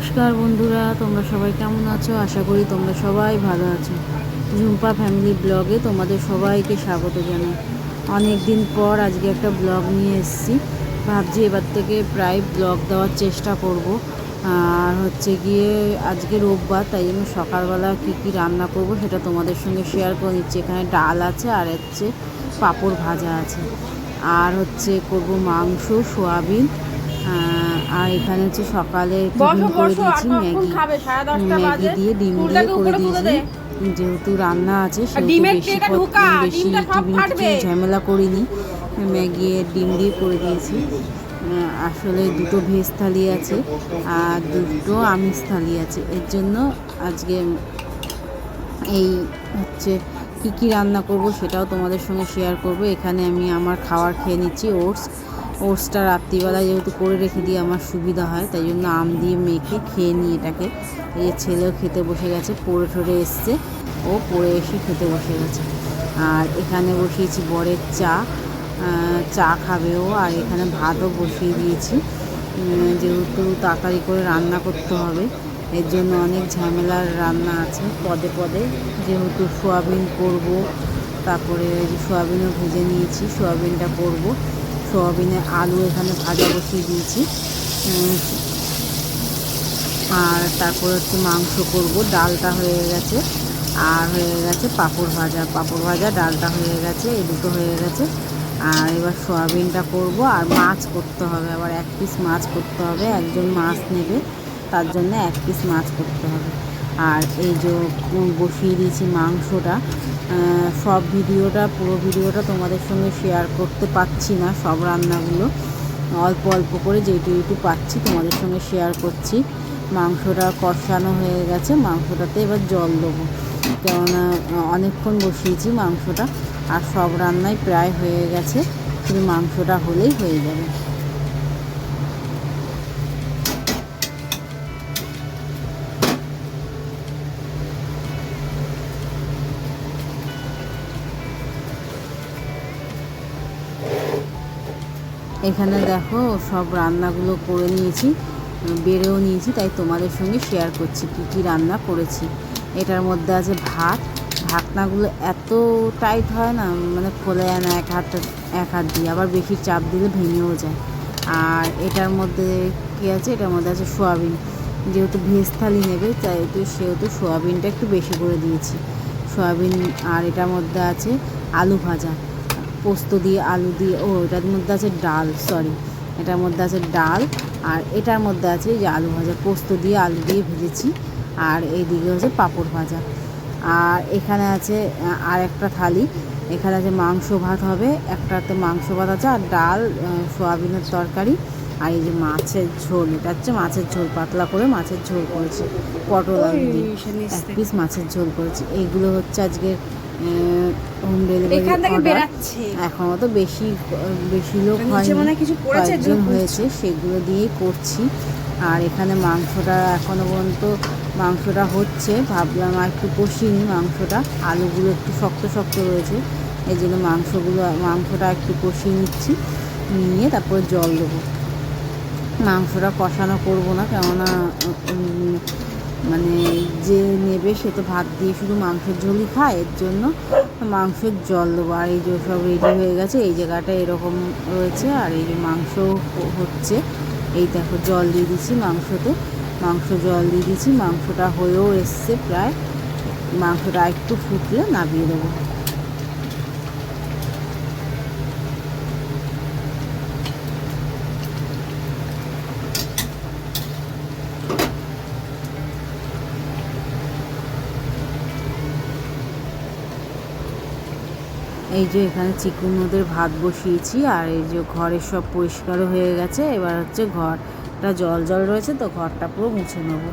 নমস্কার বন্ধুরা, তোমরা সবাই কেমন আছো? আশা করি তোমরা সবাই ভালো আছো। ঝুম্পা ফ্যামিলি ব্লগে তোমাদের সবাইকে স্বাগত জানাই। অনেক দিন পর আজকে একটা ব্লগ নিয়ে এসেছি। ভাবছি এবার থেকে প্রায় ব্লগ দেওয়ার চেষ্টা করব। আর হচ্ছে গিয়ে আজকে রোববার, তাই জন্য সকালবেলা কী রান্না করব সেটা তোমাদের সঙ্গে শেয়ার করে নিচ্ছি। এখানে ডাল আছে আর হচ্ছে পাঁপড় ভাজা আছে, আর হচ্ছে করব মাংস, সোয়াবিন। আর এখানে হচ্ছে সকালে টিফিন করে দিয়েছি ম্যাগি দিয়ে ডিম দিয়ে করে দিয়েছি। যেহেতু রান্না আছে সেহেতু বেশি টিফিন ঝামেলা করিনি, ম্যাগি ডিম দিয়ে করে দিয়েছি। আসলে দুটো ভেজ থালি আছে আর দুটো আমিষ থালি আছে, এর জন্য আজকে এই হচ্ছে কী রান্না করব সেটাও তোমাদের সঙ্গে শেয়ার করব। এখানে আমি আমার খাবার খেয়ে নিচ্ছি, ওটসটা রাত্রিবেলা যেহেতু করে রেখে দিয়ে আমার সুবিধা হয়, তাই জন্য আম দিয়ে মেখে খেয়ে নিই এটাকে। এই যে ছেলেও খেতে বসে গেছে, পড়ে ঠরে এসছে, ও পড়ে এসে খেতে বসে গেছে। আর এখানে বসিয়েছি বরের চা খাবে ও, আর এখানে ভাতও বসিয়ে দিয়েছি। যেহেতু তাড়াতাড়ি করে রান্না করতে হবে, এর জন্য অনেক ঝামেলার রান্না আছে পদে পদে। যেহেতু সোয়াবিন করব, তারপরে সোয়াবিনও ভেজে নিয়েছি, সোয়াবিনটা করব। সোয়াবিনের আলু এখানে ভাজা বসিয়ে দিয়েছি। আর তারপর হচ্ছে মাংস করব, ডালটা হয়ে গেছে, আর হয়ে গেছে পাঁপড় ভাজা, ডালটা হয়ে গেছে, এই দুটো হয়ে গেছে। আর এবার সোয়াবিনটা করব, আর মাছ করতে হবে, আবার 1 পিস মাছ করতে হবে। একজন মাছ নেবে, তার জন্য 1 পিস মাছ করতে হবে। আর এই যে বসিয়ে দিয়েছি মাংসটা। পুরো ভিডিওটা তোমাদের সঙ্গে শেয়ার করতে পারছি না, সব রান্নাগুলো অল্প অল্প করে যেটুকু পাচ্ছি তোমাদের সঙ্গে শেয়ার করছি। মাংসটা কষানো হয়ে গেছে, মাংসটাতে এবার জল দেবো, কেননা অনেকক্ষণ বসিয়েছি মাংসটা। আর সব রান্নাই প্রায় হয়ে গেছে, শুধু মাংসটা হলেই হয়ে যাবে। এখানে দেখো সব রান্নাগুলো করে নিয়েছি, বেড়েও নিয়েছি, তাই তোমাদের সঙ্গে শেয়ার করছি কী রান্না করেছি। এটার মধ্যে আছে ভাত, ঢাকনাগুলো এত টাইট হয় না, মানে খোলা যায় না এক হাত দিয়ে, আবার বেশি চাপ দিলে ভেঙেও যায়। আর এটার মধ্যে কী আছে, এটার মধ্যে আছে সোয়াবিন। যেহেতু ভেজ থালি নেবে সেহেতু সোয়াবিনটা একটু বেশি করে দিয়েছি, সোয়াবিন। আর এটার মধ্যে আছে আলু ভাজা, পোস্ত দিয়ে আলু দিয়ে, এটার মধ্যে আছে ডাল, এটার মধ্যে আছে ডাল। আর এটার মধ্যে আছে যে আলু ভাজা, পোস্ত দিয়ে আলু দিয়ে ভেজেছি। আর এইদিকে হচ্ছে পাঁপড় ভাজা। আর এখানে আছে আর একটা থালি, এখানে আছে মাংস ভাত হবে, একটাতে মাংস ভাত আছে, আর ডাল, সোয়াবিনের তরকারি। আর এই যে মাছের ঝোল, এটা হচ্ছে মাছের ঝোল, পাতলা করে মাছের ঝোল করেছি, পটল আলু দিয়ে 1 পিস মাছের ঝোল করেছি। এইগুলো হচ্ছে আজকের হোম ডেলিভারি। এখনও তো বেশি লোক হয়নি, কয়েকজন হয়েছে, সেগুলো দিয়েই করছি। আর এখানে মাংসটা এখনও পর্যন্ত মাংসটা হচ্ছে, ভাবলাম আর একটু কষিয়ে নিই মাংসটা, আলুগুলো একটু শক্ত শক্ত রয়েছে, এই জন্য মাংসটা একটু কষিয়ে নিচ্ছি, নিয়ে তারপরে জল দেবো। মাংসটা কষানো করবো না, কেননা মানে যে নেবে সে তো ভাত দিয়ে শুধু মাংসের ঝোলই খায়, এর জন্য মাংসের জল দেবো। আর এই যে সব রেডি হয়ে গেছে, এই জায়গাটা এরকম রয়েছে, আর এই যে মাংস হচ্ছে, এই দেখো জল দিয়ে দিচ্ছি মাংসতে, জল দিয়ে দিচ্ছি, মাংসটা হয়েও এসছে প্রায়, মাংসটা একটু ফুটলে নামিয়ে দেবো। এই যে এখানে চিকুনোদের ভাত বসিয়েছি, আর এই যে ঘরের সব পরিষ্কারও হয়ে গেছে। এবার হচ্ছে ঘরটা জল রয়েছে, তো ঘরটা পুরো মুছে নেব।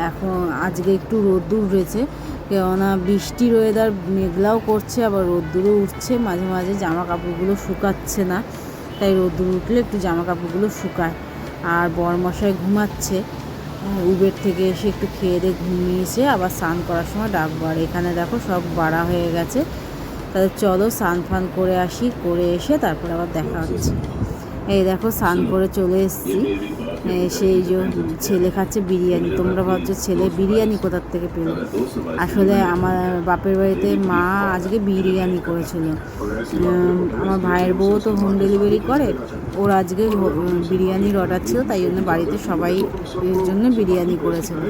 এখন আজকে একটু রোদ্দুর রয়েছে, কেননা বৃষ্টির ওয়েদার, মেঘলাও করছে, আবার রোদ্দুরও উঠছে, মাঝে মাঝে জামা কাপড়গুলো শুকাচ্ছে না, তাই রোদ্দুর উঠলে একটু জামা কাপড়গুলো শুকায়। আর বরমশাই ঘুমাচ্ছে, উবের থেকে এসে একটু খেয়ে দিয়ে ঘুমিয়েছে, আবার স্নান করার সময় ডাকবো। আর এখানে দেখো সব বাড়া হয়ে গেছে, তাহলে চলো স্নান ফান করে আসি, করে এসে তারপর আবার দেখা হচ্ছে। এই দেখো স্নান করে চলে এসেছি, সেই যে ছেলে খাচ্ছে বিরিয়ানি। তোমরা ভাবছো ছেলে বিরিয়ানি কোথার থেকে পেলো, আসলে আমার বাপের বাড়িতে মা আজকে বিরিয়ানি করেছিল। আমার ভাইয়ের বউ তো হোম ডেলিভারি করে, ওর আজকে বিরিয়ানির অর্ডার ছিল, তাই জন্য বাড়িতে সবাই এর জন্য বিরিয়ানি করেছিল।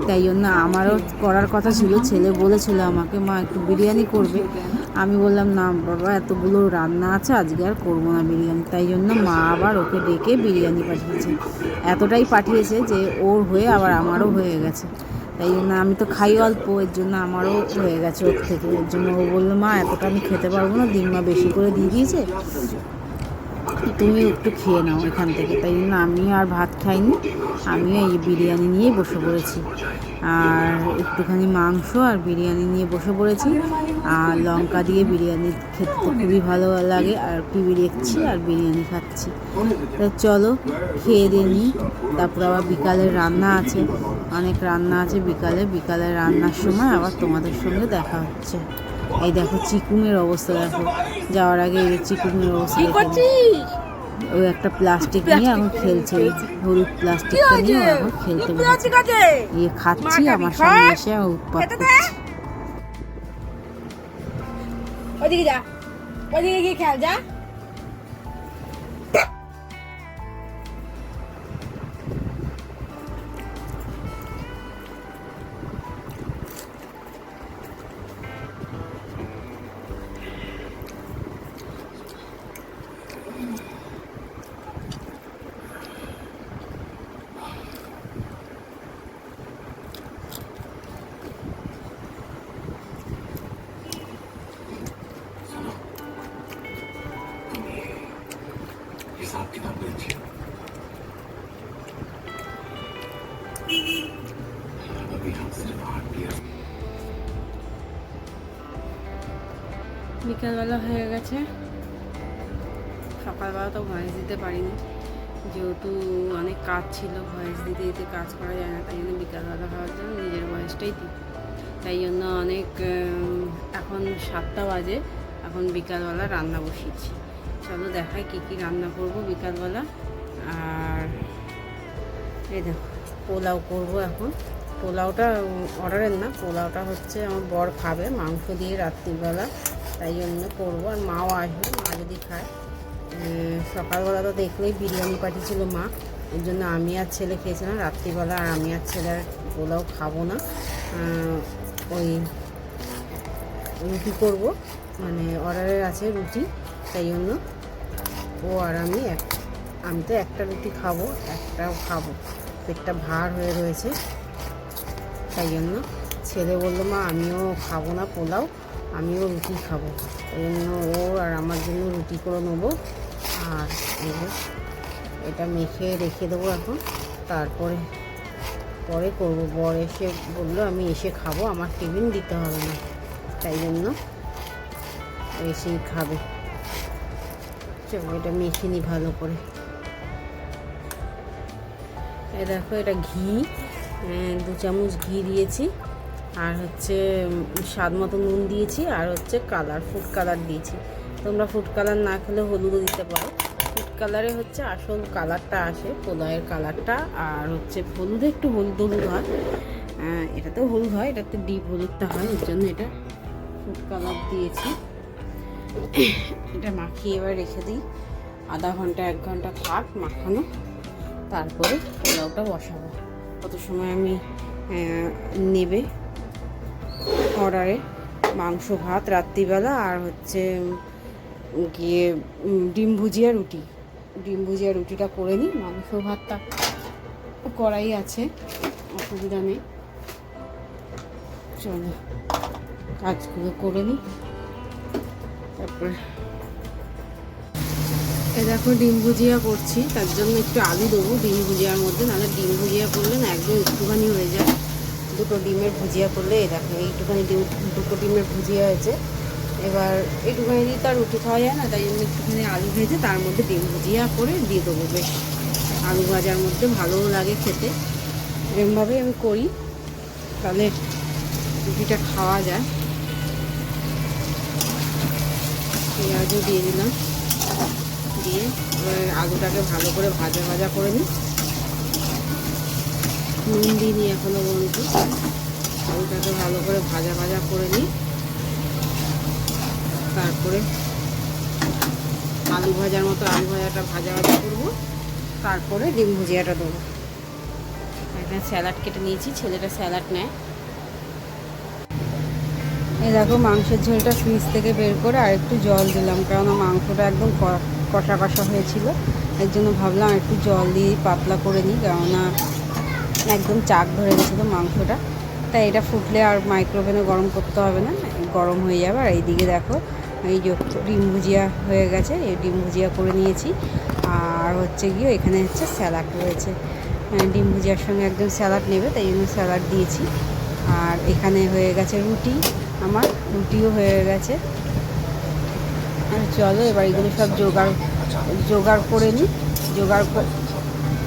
তাই জন্য আমারও করার কথা ছিল, ছেলে বলেছিল আমাকে মা একটু বিরিয়ানি করবে। আমি বললাম না বাবা, এতগুলো রান্না আছে, আজকে আর করবো না বিরিয়ানি। তাই জন্য মা আবার ওকে ডেকে বিরিয়ানি পাঠিয়েছে। এতটাই পাঠিয়েছে যে ওর হয়ে আবার আমারও হয়ে গেছে। তাই জন্য আমি তো খাই অল্প, এর জন্য আমারও হয়ে গেছে ওর থেকে। এর জন্য ও বললো মা এতটা আমি খেতে পারবো না, দিনমা বেশি করে দিয়ে দিয়েছে, তুমি একটু খেয়ে নাও এখান থেকে। তাই জন্য আমিও আর ভাত খাইনি, আমিও এই বিরিয়ানি নিয়েই বসে পড়েছি। আর একটুখানি মাংস আর বিরিয়ানি নিয়ে বসে পড়েছি। আর লঙ্কা দিয়ে বিরিয়ানি খেতে তো খুবই ভালো লাগে, আর টিভি দেখছি আর বিরিয়ানি খাচ্ছি। তো চলো খেয়ে দিয়ে নিই, তারপর আবার বিকালের রান্না আছে, অনেক রান্না আছে বিকালের রান্নার সময় আবার তোমাদের সঙ্গে দেখা হচ্ছে। এই দেখো চিকুমের অবস্থা, দেখো যাওয়ার আগে এই চিকুমের অবস্থা দেখো। ওই একটা প্লাস্টিক নিয়ে এখন খেলছে, হলুদ প্লাস্টিকটা নিয়ে এখন খেলতে বসেছে। ইয়ে খাচ্ছি, আমার সামনে এসে উৎপাত করছি। ওদিকে যা, ওদিকে গিয়ে খেল যা। हिसाब किताब में अच्छी अभी हम सिर्फ 8 पियर। বিকালবেলা হয়ে গেছে, সকালবেলা তো ভয়েস দিতে পারিনি, যেহেতু অনেক কাজ ছিল, ভয়েস দিতে দিতে কাজ করা যায় না। তাই জন্য বিকালবেলা হওয়ার জন্য নিজের ভয়েসটাই দিই। তাই জন্য অনেক এখন 7টা বাজে, এখন বিকালবেলা রান্না বসিয়েছি। চলো দেখাই কী কী রান্না করব বিকালবেলা। আর এই দেখো পোলাও করব এখন। পোলাওটা অর্ডারের না, পোলাওটা হচ্ছে আমার বর খাবে মাংস দিয়ে রাত্রিবেলা, তাই জন্য করবো। আর মাও আসবে, মা যদি খায়। সকালবেলা তো দেখলেই বিরিয়ানি পাঠিয়েছিল মা, এর জন্য আমি আর ছেলে খেয়েছিলাম। রাত্রিবেলা আর আমি আর ছেলে আর পোলাও খাবো না, ওই রুটি করব, মানে অর্ডারের আছে রুটি, তাই জন্য ও আর আমি তো একটা রুটি খাবো, একটাও খাবো, পেটটা ভার হয়ে রয়েছে। তাই জন্য ছেলে বললো মা আমিও খাবো না পোলাও, আমিও রুটি খাবো। তাই জন্য ও আর আমার জন্য রুটি করে নেবো। আর এটা মেখে রেখে দেবো এখন, তারপরে করবো। বর এসে বললো আমি এসে খাবো, আমার টিফিন দিতে হবে না, তাই জন্য এসেই খাবে। চলো এটা মেখে নিই ভালো করে। এই দেখো এটা ঘি, 2 চামচ ঘি দিয়েছি, আর হচ্ছে স্বাদ মতো নুন দিয়েছি, আর হচ্ছে ফুড কালার দিয়েছি। তোমরা ফুড কালার না খেলে হলুদও দিতে পারো। ফুড কালারে হচ্ছে আসল কালারটা আসে, পোলাওয়ের কালারটা। আর হচ্ছে হলুদে একটু হলুদ হয়, এটাতেও হলুদ হয়, এটাতে ডিপ হলুদটা হয়, এর জন্য এটা ফুড কালার দিয়েছি। এটা মাখিয়ে এবার রেখে দিই, আধা ঘন্টা 1 ঘন্টা থাক মাখানো, তারপরে পোলাওটা বসাবো। কত সময় আমি নেবে অর্ডারে মাংস ভাত রাত্রিবেলা, আর হচ্ছে গিয়ে ডিম ভুজিয়া রুটিটা করে নিই। মাংস ভাতটা করাই আছে, অসুবিধা নেই। চলো কাজগুলো করে নিই, তারপরে এ দেখো ডিম ভুজিয়া করছি, তার জন্য একটু আলু দেবো ডিম ভুজিয়ার মধ্যে, নাহলে ডিম ভুজিয়া করলে না একদম একটুখানি হয়ে যায়। 2টো ডিমের ভুজিয়া করলে এই দেখো এইটুখানি 2টো ডিমের ভুজিয়া হয়েছে। এবার একটুখানি দিয়ে তার রুটি খাওয়া যায় না, তাই জন্য একটুখানি আলু ভেজে তার মধ্যে ডিম ভুজিয়া করে দিয়ে দেবো। বেশ আলু ভাজার মধ্যে ভালোও লাগে খেতে, এরকমভাবেই আমি করি, তাহলে রুটিটা খাওয়া যায়। পেঁয়াজও দিয়ে দিলাম, দিয়ে এবার আলুটাকে ভালো করে ভাজা করে নিই, নুন দিইনি এখনো পর্যন্ত। আলুটাকে ভালো করে ভাজা ভাজা করে নিই, তারপরে আলু ভাজার মতো আলু ভাজাটা ভাজা ভাজা করবো, তারপরে ডিম ভুজিয়াটা দেবো। এখানে স্যালাড কেটে নিয়েছি, ছেলেটা স্যালাড নেয়। এই দেখো মাংসের ঝোলটা ফ্রিজ থেকে বের করে আর একটু জল দিলাম, কারণ মাংসটা একদম কষা কষা হয়েছিল। এর জন্য ভাবলাম একটু জল দিয়ে পাতলা করে নিই, কেননা একদম চাক ধরে গেছিলো মাংসটা। তাই এটা ফুটলে আর মাইক্রোওভেনে গরম করতে হবে না, গরম হয়ে যাবে। আর এইদিকে দেখো এই যে ডিম ভুজিয়া হয়ে গেছে, এই ডিম ভুজিয়া করে নিয়েছি। আর হচ্ছে গিয়ে এখানে হচ্ছে স্যালাড রয়েছে, ডিম ভুজিয়ার সঙ্গে একদম স্যালাড নেবে, তাই জন্য স্যালাড দিয়েছি। আর এখানে হয়ে গেছে রুটি, আমার রুটিও হয়ে গেছে। আর চলো এবার এগুলো সব জোগাড় করে নিই।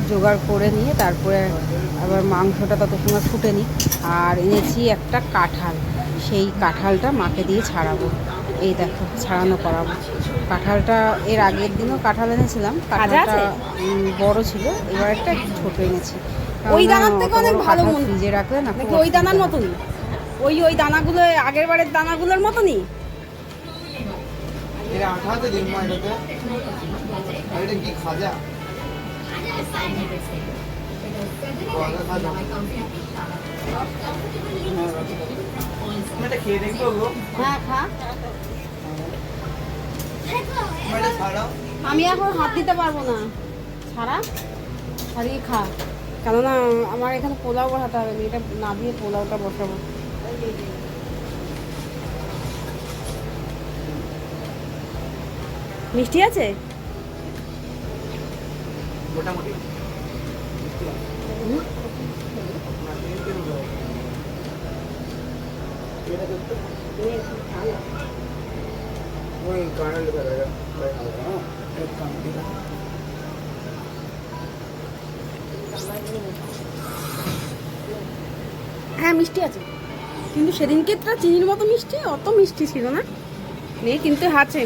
জোগাড় করে নিয়ে তারপরে আবার মাংসটা তত সময় ফুটে নিই। আর এনেছি একটা কাঁঠাল, সেই কাঁঠালটা মাকে দিয়ে ছাড়াবো। এই দেখো ছাড়ানো করাবো। কাঁঠালটা এর আগের দিনও কাঁঠাল এনেছিলাম, কাঁঠালটা বড় ছিল, এবার একটা ছোট এনেছি। ওই দানার থেকে অনেক ভালো মনে ফ্রিজে রাখলে না, নাকি ওই দানার মতনই? ওই দানাগুলো আগের বারের দানাগুলোর মতনই? এর আঠাতে দিন মা এটাতে। আর এটা কি খাজা? খাজা খাজা। এটা খেয়ে দেখবো গো। হ্যাঁ খা। এটা ছাড়াও। আমি এখন হাত দিতে পারবো না, ছাড়িয়ে খা, কেননা আমার এখানে পোলাও বসাতে হবে, এটা না দিয়ে পোলাওটা বসাবো। মিষ্টি আছে? মোটামুটি ওই কারণে লেখা থাকে এক কাম দিলা। হ্যাঁ মিষ্টি আছে, কিন্তু সেদিনকে তো চিনির মতো মিষ্টি, অত মিষ্টি ছিল না। নেই কিন্তু আছে,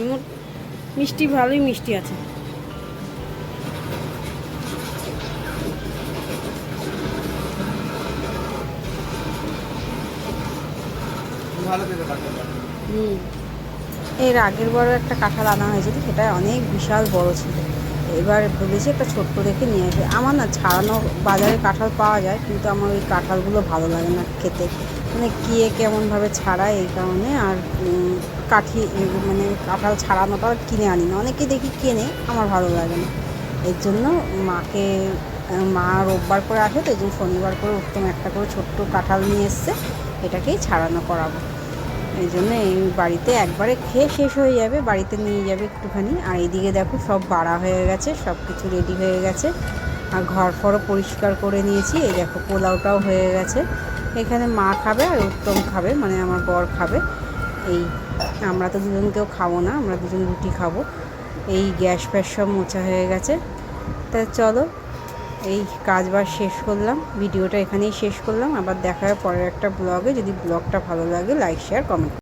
মিষ্টি ভালোই মিষ্টি আছে। ভালো খেতে পারবে। এর আগের বড় একটা কাঁঠাল আনা হয়েছিল, সেটা অনেক বিশাল বড় ছিল। এবার ভেবেছি একটা ছোট্ট দেখে নিয়ে আসবে। আমার না ছাড়ানো বাজারে কাঁঠাল পাওয়া যায়, কিন্তু আমার ওই কাঁঠালগুলো ভালো লাগে না খেতে, মানে কে কেমনভাবে ছাড়ায়, এই কারণে। আর মানে কাঁঠাল ছাড়ানোটা কিনে আনি না, অনেকে দেখি কেনে, আমার ভালো লাগে না। এর জন্য মা রোববার করে আসে, তো এই জন্য শনিবার করে উত্তম একটা করে ছোট্ট কাঁঠাল নিয়ে এসছে, এটাকেই ছাড়ানো করাবো। এই জন্য এই বাড়িতে একবারে খেয়ে শেষ হয়ে যাবে, বাড়িতে নিয়ে যাবে একটুখানি। আর এইদিকে দেখো সব বাড়া হয়ে গেছে, সব কিছু রেডি হয়ে গেছে। আর ঘর ফরও পরিষ্কার করে নিয়েছি। এই দেখো পোলাওটাও হয়ে গেছে। এখানে মা খাবে আর উত্তম খাবে, মানে আমার বর খাবে। এই আমরা তো দুজন কেউ খাবো না, আমরা দুজন রুটি খাবো। এই গ্যাস ফ্যাস সব মোছা হয়ে গেছে। তা চলো এই কাজবাজ শেষ করলাম, ভিডিওটা এখানেই শেষ করলাম। আবার দেখা হয় পরের একটা ব্লগে। যদি ব্লগটা ভালো লাগে লাইক শেয়ার কমেন্ট।